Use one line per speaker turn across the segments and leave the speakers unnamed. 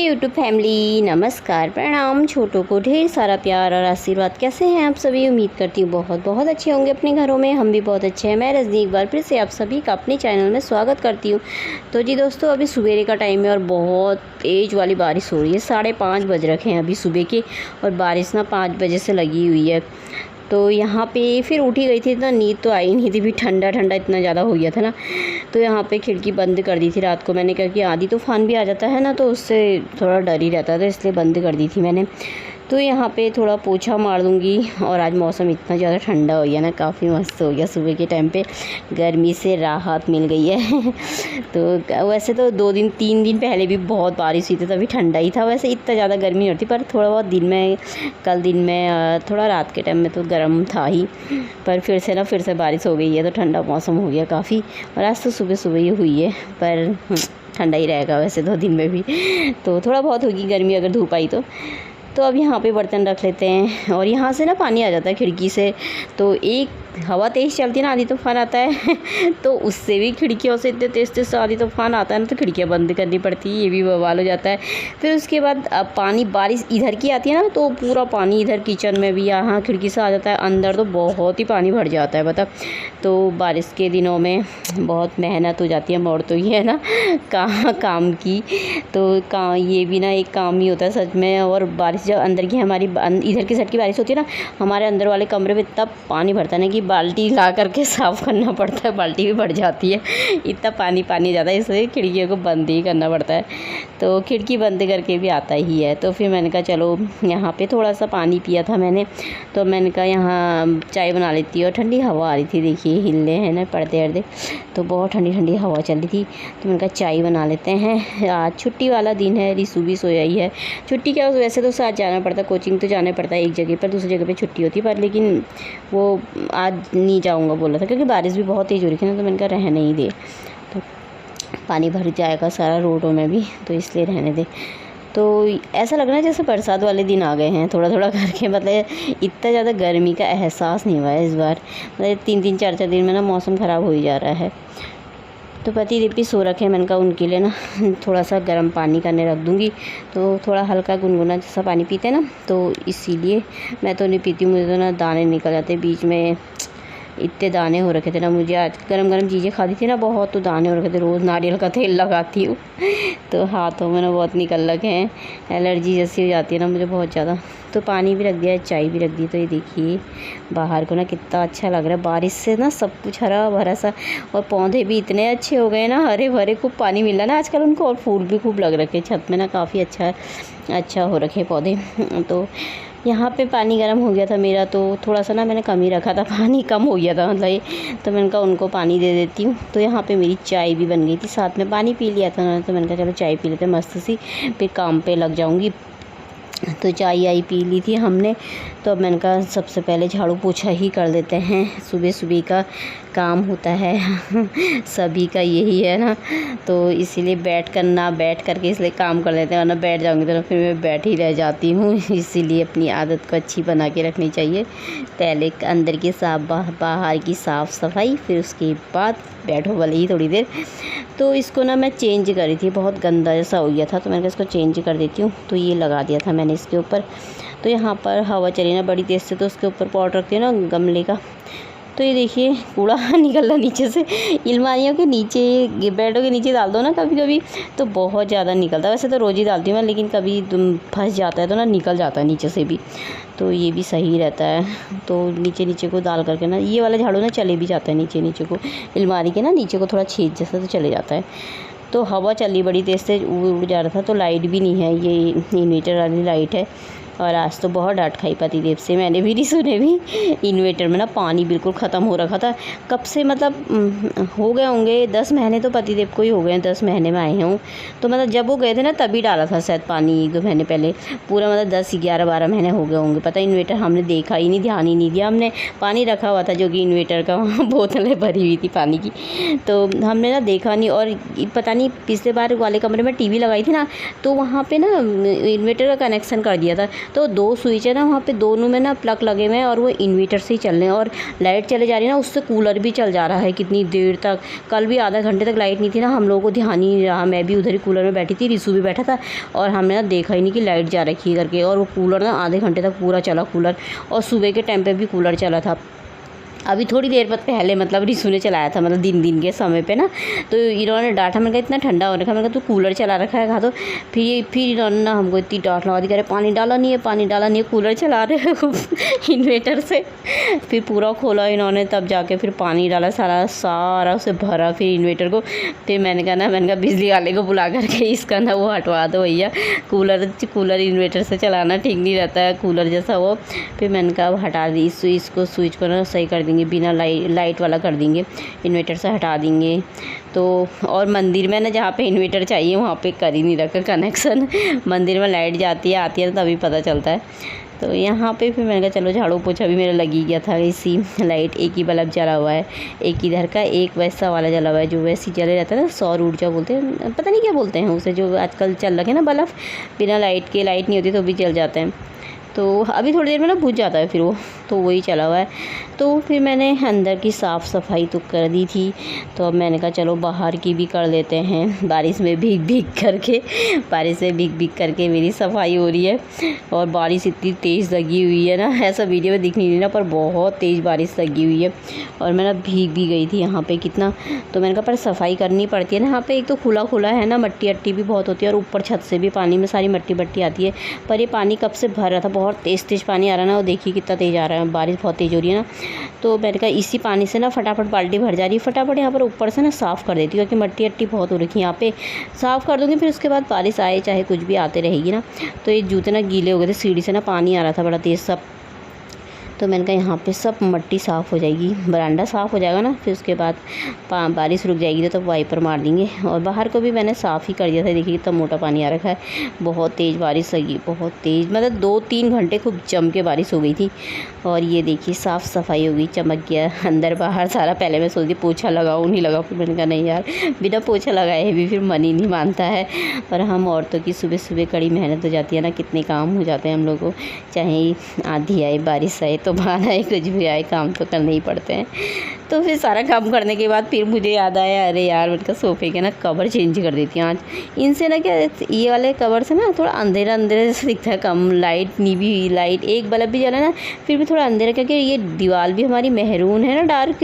YouTube family, नमस्कार, प्रणाम। छोटों को ढेर सारा प्यार और आशीर्वाद। कैसे हैं आप सभी? उम्मीद करती हूँ बहुत बहुत अच्छे होंगे अपने घरों में। हम भी बहुत अच्छे हैं। मैं रजनी एक बार फिर से आप सभी का अपने चैनल में स्वागत करती हूँ। तो जी दोस्तों, अभी सवेरे का टाइम है और बहुत तेज़ वाली बारिश हो रही है। 5:30 बज रखे हैं अभी सुबह के, और बारिश ना 5 बजे से लगी हुई है। तो यहाँ पे फिर उठी गई थी, इतना नींद तो आई नहीं थी, भी ठंडा ठंडा इतना ज़्यादा हो गया था ना। तो यहाँ पे खिड़की बंद कर दी थी रात को मैंने, क्योंकि आंधी तूफान भी आ जाता है ना, तो उससे थोड़ा डर ही रहता था, इसलिए बंद कर दी थी मैंने। तो यहाँ पे थोड़ा पोछा मार दूँगी। और आज मौसम इतना ज़्यादा ठंडा हो गया ना, काफ़ी मस्त हो गया। सुबह के टाइम पे गर्मी से राहत मिल गई है। तो वैसे तो 3 दिन पहले भी बहुत बारिश हुई थी, तभी ठंडा ही था। वैसे इतना ज़्यादा गर्मी नहीं होती, पर थोड़ा बहुत कल दिन में थोड़ा रात के टाइम में तो गर्म था ही। पर फिर से बारिश हो गई है, तो ठंडा मौसम हो गया काफ़ी। और आज तो सुबह सुबह ही हुई है, पर ठंडा ही रहेगा वैसे 2 दिन में भी। तो थोड़ा बहुत होगी गर्मी अगर धूप आई तो अब यहाँ पे बर्तन रख लेते हैं। और यहाँ से ना पानी आ जाता है खिड़की से, तो एक हवा तेज़ चलती है ना, आंधी तूफान आता है तो उससे भी खिड़कियों से इतने तेज़ आंधी तूफान आता है ना, तो खिड़कियाँ बंद करनी पड़ती है, ये भी बवाल हो जाता है। फिर उसके बाद अब पानी बारिश इधर की आती है ना, तो पूरा पानी इधर किचन में भी यहाँ खिड़की से आ जाता है अंदर, तो बहुत ही पानी भर जाता है बता। तो बारिश के दिनों में बहुत मेहनत हो जाती है, और तो ये है ना काम की, तो ये भी ना एक काम ही होता है सच में। और बारिश जब अंदर की हमारी इधर की साइड की बारिश होती है ना, हमारे अंदर वाले कमरे में इतना पानी भरता है ना कि बाल्टी ला करके साफ़ करना पड़ता है, बाल्टी भी भर जाती है, इतना पानी जाता है, इसलिए खिड़कियों को बंद ही करना पड़ता है। तो खिड़की बंद करके भी आता ही है। तो फिर मैंने कहा चलो यहाँ पे थोड़ा सा पानी पिया था मैंने, तो मैंने कहा यहाँ चाय बना लेती हूँ। और ठंडी हवा आ रही थी, देखिए हिले हैं ना पड़ते अर्दे, तो बहुत ठंडी ठंडी हवा चल रही थी। तो मैंने कहा चाय बना लेते हैं। आज छुट्टी वाला दिन है, रिसू भी सोया ही है। छुट्टी क्या, वैसे तो साथ जाना पड़ता, कोचिंग तो जाना पड़ता है एक जगह पर, दूसरी जगह पर छुट्टी होती है, पर लेकिन वो आज नहीं जाऊंगा बोला था, क्योंकि बारिश भी बहुत तेज़ हो रही थी ना, तो मैंने कहा रहने ही दे, तो पानी भर जाएगा सारा रोडों में भी, तो इसलिए रहने दे। तो ऐसा लग रहा है जैसे बरसात वाले दिन आ गए हैं थोड़ा थोड़ा करके, मतलब इतना ज़्यादा गर्मी का एहसास नहीं हुआ है इस बार। मतलब 3 4 दिन में ना मौसम ख़राब हो ही जा रहा है। तो पति देव भी सो रखे हैं, मैंने कहा उनके लिए ना थोड़ा सा गर्म पानी करने रख दूँगी, तो थोड़ा हल्का गुनगुना जैसा पानी पीते हैं ना, तो इसीलिए मैं तो नहीं पीती। मुझे तो ना दाने निकल जाते बीच में, इतने दाने हो रखे थे ना मुझे। आज गरम चीज़ें खाती थी ना बहुत, तो दाने हो रखे थे। रोज़ नारियल का तेल लगाती हूँ तो हाथों में ना बहुत निकल रखे हैं, एलर्जी जैसी हो जाती है ना मुझे बहुत ज़्यादा। तो पानी भी रख दिया, चाय भी रख दी। तो ये देखिए बाहर को ना कितना अच्छा लग रहा है, बारिश से ना सब कुछ हरा भरा सा, और पौधे भी इतने अच्छे हो गए ना, हरे भरे, खूब पानी मिल रहा है ना आजकल उनको, और फूल भी खूब लग रखे छत में ना, काफ़ी अच्छा हो रखे पौधे। तो यहाँ पे पानी गर्म हो गया था मेरा, तो थोड़ा सा ना मैंने कम ही रखा था, पानी कम हो गया था मतलब ये, तो मैंने कहा उनको पानी दे देती हूँ। तो यहाँ पे मेरी चाय भी बन गई थी, साथ में पानी पी लिया था, तो मैंने कहा चलो चाय पी लेते मस्त सी, फिर काम पे लग जाऊँगी। तो चाय आई पी ली थी हमने। तो अब मैंने कहा सबसे पहले झाड़ू पोछा ही कर देते हैं, सुबह सुबह का काम होता है सभी का यही है ना, तो इसीलिए बैठ करके इसलिए काम कर लेते हैं, वरना बैठ जाऊँगी तो फिर मैं बैठ ही रह जाती हूँ। इसीलिए अपनी आदत को अच्छी बना के रखनी चाहिए। पहले अंदर की बाहर की साफ़ सफाई, फिर उसके बाद बैठो भले ही थोड़ी देर। तो इसको ना मैं चेंज करी थी, बहुत गंदा जैसा हो गया था, तो मैंने कहा इसको चेंज कर देती हूँ। तो ये लगा दिया था मैंने इसके ऊपर। तो यहाँ पर हवा चली ना बड़ी तेज़ से, तो उसके ऊपर पॉट रखती है ना गमले का, तो ये देखिए कूड़ा निकल रहा नीचे से। अलमारियों के नीचे, बेडों के नीचे डाल दो ना कभी कभी, तो बहुत ज़्यादा निकलता है। वैसे तो रोज़ ही डालती हूँ मैं, लेकिन कभी फंस जाता है तो ना निकल जाता है नीचे से भी, तो ये भी सही रहता है। तो नीचे को डाल करके ना, ये वाला झाड़ू ना चले भी जाता है नीचे को, अलमारी के ना नीचे को थोड़ा छेद जैसा तो चले जाता है। तो हवा चली बड़ी तेज़ से, उड़ जा रहा था। तो लाइट भी नहीं है, ये इन्वर्टर वाली लाइट है। और आज तो बहुत डांट खाई पति देव से मैंने भी, सुने भी। इन्वर्टर में ना पानी बिल्कुल ख़त्म हो रखा था कब से, मतलब हो गए होंगे 10 महीने, तो पति देव को ही हो गए हैं 10 महीने में आए हूँ। तो मतलब जब वो गए थे ना तभी डाला था शायद पानी, 1-2 महीने पहले। पूरा मतलब 10 11 12 महीने हो गए होंगे पता। इन्वर्टर हमने देखा ही नहीं, ध्यान ही नहीं दिया। हमने पानी रखा हुआ था जो कि इन्वर्टर का, वहाँ बोतलें भरी हुई थी पानी की, तो हमने ना देखा नहीं। और पता नहीं पिछले बार वाले कमरे में टीवी लगाई थी ना, तो वहाँ पे ना इन्वर्टर का कनेक्शन कर दिया था, तो 2 स्विच है ना वहाँ पे, दोनों में ना प्लग लगे हुए हैं और वो इन्वर्टर से ही चल रहे हैं। और लाइट चले जा रही है ना, उससे कूलर भी चल जा रहा है कितनी देर तक। कल भी आधा घंटे तक लाइट नहीं थी ना, हम लोगों को ध्यान ही नहीं रहा, मैं भी उधर ही कूलर में बैठी थी, रिसू भी बैठा था, और हमने ना देखा ही नहीं कि लाइट जा रखी है करके। और वो कूलर ना आधे घंटे तक पूरा चला कूलर, और सुबह के टाइम पे भी कूलर चला था। अभी थोड़ी देर बाद पहले मतलब रिसू ने चलाया था, मतलब दिन के समय पे ना, तो इन्होंने डांटा। मैंने कहा इतना ठंडा हो रखा है, मैंने कहा तू कूलर चला रखा है कहा। तो फिर इन्होंने ना हमको इतनी डांट लगा दी, कह रहे पानी डाला नहीं है, कूलर चला रहे हो इन्वेटर से। फिर पूरा खोला इन्होंने, तब जाके फिर पानी डाला, सारा उसे भरा फिर इन्वेटर को। फिर मैंने कहा बिजली वाले को बुला करके इसका ना वो हटवा दो भैया, कूलर इन्वेटर से चलाना ठीक नहीं रहता है, कूलर जैसा वो। फिर मैंने कहा हटा दी इसको, स्विच को ना सही कर देंगे, बिना लाइट वाला कर देंगे, इन्वर्टर से हटा देंगे। तो और मंदिर में ना जहाँ पे इन्वर्टर चाहिए वहाँ पे कर ही नहीं रखा कनेक्शन। मंदिर में लाइट जाती है आती है तभी पता चलता है। तो यहाँ पे फिर मैंने कहा चलो झाड़ू पोछा भी मेरा लग ही गया था। इसी लाइट एक ही बल्ब जला हुआ है, एक इधर का, एक वैसा वाला जला हुआ है जो वैसे जले रहता है ना, सौर ऊर्जा बोलते हैं, पता नहीं क्या बोलते हैं उसे, जो आजकल चल रखे ना बल्ब, बिना लाइट के, लाइट नहीं होती तो भी जल जाते हैं। तो अभी थोड़ी देर में ना बुझ जाता है फिर वो, तो वही चला हुआ है। तो फिर मैंने अंदर की साफ़ सफाई तो कर दी थी, तो अब मैंने कहा चलो बाहर की भी कर लेते हैं। बारिश में भीग करके मेरी सफाई हो रही है। और बारिश इतनी तेज़ लगी हुई है ना, ऐसा वीडियो में दिख नहीं रही ना, पर बहुत तेज़ बारिश लगी हुई है। और मैं ना भीग भी गई थी यहाँ पे कितना, तो मैंने कहा पर सफाई करनी पड़ती है ना, यहाँ पे एक तो खुला है ना, मट्टी अट्टी भी बहुत होती है, और ऊपर छत से भी पानी में सारी मट्टी आती है। पर ये पानी कब से भर रहा था, बहुत तेज़ पानी आ रहा है ना, और देखिए कितना तेज़ आ रहा है, बारिश बहुत तेज़ हो रही है ना। तो मैंने कहा इसी पानी से ना फटाफट बाल्टी भर जा रही है, फटाफट यहाँ पर ऊपर से ना साफ़ कर देती हूँ, क्योंकि मट्टी अट्टी बहुत हो रखी है यहाँ पे, साफ़ कर दूँगी। फिर उसके बाद बारिश आए चाहे कुछ भी आते रहेगी ना। तो ये जूते ना गीले हो गए थे, सीढ़ी से ना पानी आ रहा था बड़ा तेज़ सब। तो मैंने कहा यहाँ पे सब मट्टी साफ़ हो जाएगी, बरांडा साफ़ हो जाएगा ना, फिर उसके बाद बारिश रुक जाएगी तो वाइपर मार देंगे। और बाहर को भी मैंने साफ़ ही कर दिया था, देखिए कितना मोटा पानी आ रखा है। बहुत तेज़ बारिश लगी, बहुत तेज़, मतलब 2-3 घंटे खूब जम के बारिश हो गई थी। और ये देखिए साफ़ सफाई हो गई, चमक गया अंदर बाहर सारा। पहले मैं सोचती पोछा लगाऊँ नहीं लगाऊँ, फिर मैंने कहा नहीं यार, बिना पोछा लगाए भी फिर मन ही नहीं मानता है। पर हम औरतों की सुबह सुबह कड़ी मेहनत हो जाती है ना, कितने काम हो जाते हैं हम लोगों को, चाहे आंधी आए बारिश आए, तो बाहर आए कुछ भी आए, काम तो करने ही पड़ते हैं। तो फिर सारा काम करने के बाद फिर मुझे याद आया, अरे यार उनका सोफ़े के ना कवर चेंज कर देती हूँ आज। इनसे ना क्या, ये वाले कवर से ना थोड़ा अंधेरा जैसे दिखता है, कम लाइट, नीवी हुई लाइट, एक बल्ब भी जला ना फिर भी थोड़ा अंधेरा, क्योंकि ये दीवार भी हमारी मेहरून है ना, डार्क।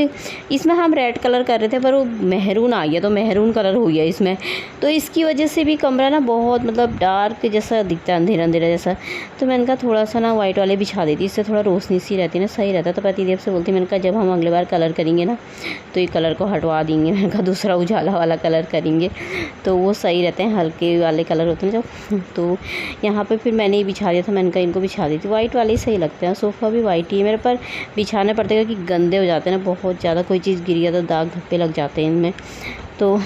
इसमें हम रेड कलर कर रहे थे पर वो मेहरून आ गया, तो मेहरून कलर हो गया इसमें। तो इसकी वजह से भी कमरा ना बहुत मतलब डार्क जैसा दिखता है, अंधेरा जैसा। तो मैंने कहा थोड़ा सा ना वाइट वाले बिछा देती, इससे थोड़ा रोशनी सी रहती है ना, सही रहता। तो पतिदेव से बोलती, मैंने कहा जब हम अगले बार कलर करेंगे ना तो ये कलर को हटवा देंगे, मैंने कहा दूसरा उजाला वाला कलर करेंगे, तो वो सही रहते हैं, हल्के वाले कलर होते हैं जो। तो यहाँ पे फिर मैंने ही बिछा दिया था, मैंने कहा इनको बिछा दी थी, वाइट वाले ही सही लगते हैं। सोफ़ा भी वाइट ही है मेरे, पर बिछाने पड़ते हैं क्योंकि गंदे हो जाते हैं ना बहुत ज़्यादा, कोई चीज़ गिर गया तो दाग धब्बे लग जाते हैं इनमें। तो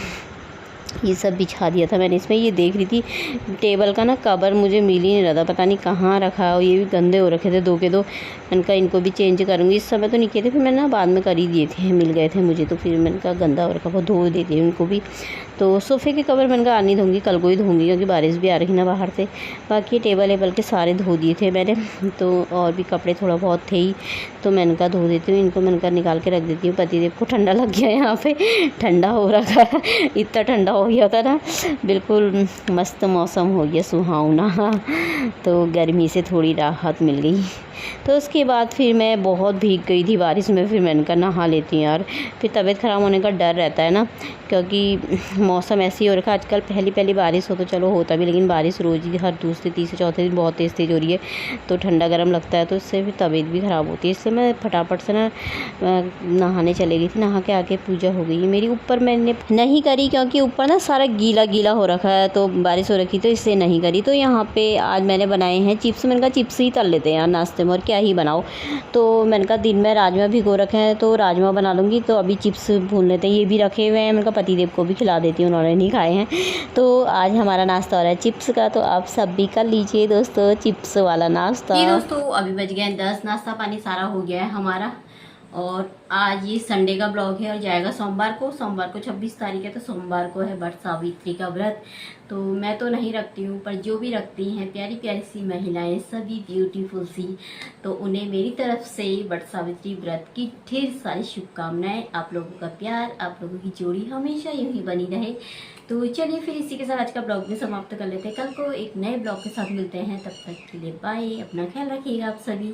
ये सब बिछा दिया था मैंने इसमें। ये देख रही थी टेबल का ना कवर मुझे मिल ही नहीं रहा था, पता नहीं कहाँ रखा है, और ये भी गंदे हो रखे थे 2 के 2। मैंने कहा इनको भी चेंज करूँगी, इस समय तो नहीं किए थे, फिर मैंने ना बाद में कर ही दिए थे, मिल गए थे मुझे, तो फिर मैंने कहा गंदा हो रखा, वो धो देती हूँ उनको भी। तो सोफ़े के कवर मैंने कहा आज नहीं धोंगी, कल को ही धोंगी, क्योंकि बारिश भी आ रही ना बाहर से। बाकी टेबल एबल के सारे धो दिए थे मैंने, तो और भी कपड़े थोड़ा बहुत थे ही, तो मैंने कहा धो देती हूँ इनको, मैंने कहा निकाल के रख देती हूँ। पतिदेव को ठंडा लग गया, यहाँ पे ठंडा हो रखा है, इतना ठंडा हो गया था ना, बिल्कुल मस्त मौसम हो गया सुहावना। तो गर्मी से थोड़ी राहत मिल गई। तो उसके बाद फिर मैं बहुत भीग गई थी बारिश में, फिर मैंने कहा नहा लेती हूँ यार, फिर तबीयत ख़राब होने का डर रहता है ना, क्योंकि मौसम ऐसी हो रखा आजकल। पहली पहली बारिश हो तो चलो होता भी, लेकिन बारिश रोज़ ही हर दूसरे तीसरे चौथे दिन बहुत तेज़ हो रही है, तो ठंडा गर्म लगता है, तो इससे फिर तबीयत भी ख़राब होती है। इसलिए मैं फटाफट से ना नहाने चली गई थी, नहा के आके पूजा हो गई मेरी। ऊपर मैंने नहीं करी क्योंकि ऊपर ना सारा गीला हो रखा है, तो बारिश हो रखी, तो इससे नहीं करी। तो यहाँ पे आज मैंने बनाए हैं चिप्स, मैंने कहा चिप्स ही तल लेते हैं यार नाश्ते में, और क्या ही बनाओ। तो मैंने कहा दिन में राजमा भिगो रखे हैं तो राजमा बना लूँगी, तो अभी चिप्स भून लेते हैं, ये भी रखे हुए हैं। मैंने कहा पतिदेव को भी खिला देती हूँ, उन्होंने नहीं खाए हैं। तो आज हमारा नाश्ता हो रहा है चिप्स का, तो आप सब भी कर लीजिए दोस्तों चिप्स वाला नाश्ता। जी दोस्तों अभी बज गए 10, नाश्ता पानी सारा हो गया है हमारा, और आज ये संडे का ब्लॉग है और जाएगा सोमवार को। 26 तारीख है, तो सोमवार को है वट सावित्री का व्रत। तो मैं तो नहीं रखती हूँ, पर जो भी रखती हैं प्यारी प्यारी सी महिलाएं, सभी ब्यूटीफुल सी, तो उन्हें मेरी तरफ से वट सावित्री व्रत की ढेर सारी शुभकामनाएं। आप लोगों का प्यार, आप लोगों की जोड़ी हमेशा यूं ही बनी रहे। तो चलिए फिर इसी के साथ आज का ब्लॉग भी समाप्त कर लेते हैं। कल को एक नए ब्लॉग के साथ मिलते हैं, तब तक के लिए बाय। अपना ख्याल रखिएगा आप सभी।